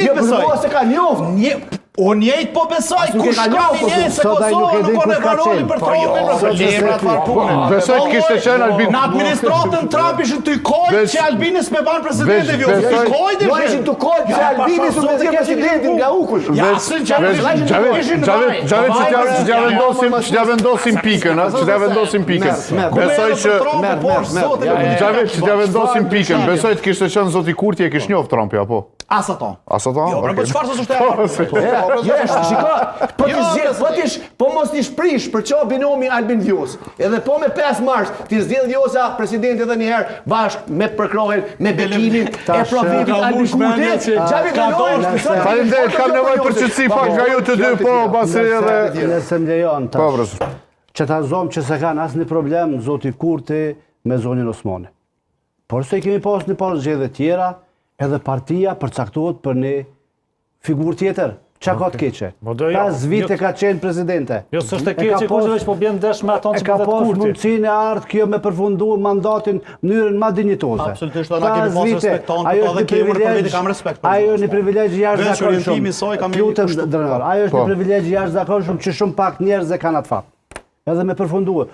Jo, përdo se ka njoft. O njejt po besoj, kush ka njejt se Kosovë nuk o nevaroli për Trumpin, besoj të kishte qenë Albin. Në administratën Trump ishin të kojt që Albinis me banë presidente vjozë. Të kojt Jo ishin të kojt që Albinis me zhe presidentin nga ukush. Ja, sën që ishin në vaj. Gjave që t'ja vendosim pikën, që t'ja vendosim pikën. Besoj që t'ja vendosim pikën. Besoj të kishte qenë zoti Kurti e kish njoft Trumpi, apo? Asa to. Asa to? Jo, për çfarë s'është e po mos t'i shprish për ço binomi Albin Vjosa. Edhe po me 5 mars ti zgjedh Vjosa presidenti edhe një herë bashkë me përkrohen me bekimin e profetit Albin Kurti. Xhavi Galori. Faleminderit, kam nevojë për çetësi pak nga ju të dy, po pasi edhe nëse më lejon po tash. Që ta zomë që se kanë asnjë problem zoti Kurti me zonin Osmani. Por se kemi pas një parë zgjedhje tjera, edhe partia përcaktohet për një figurë tjetër. Qa ka të keqe? 5 vite ka qenë presidente. Jo, s'është e keqe, kurse veç po bjen ndesh me aton që ka bëhet pas Kurti. mundësinë e ardhë kjo me përfundu mandatin në mënyrën ma dinjitoze. Absolutisht, na kemi pas respekton, po edhe kemi për vete kam respekt për. Ajo është një privilegj jashtëzakonshëm. orientimi i saj kam Lutem drejtor. Ajo është një privilegj jashtëzakonshëm që shumë pak njerëz e kanë atë fat. Edhe me përfunduar.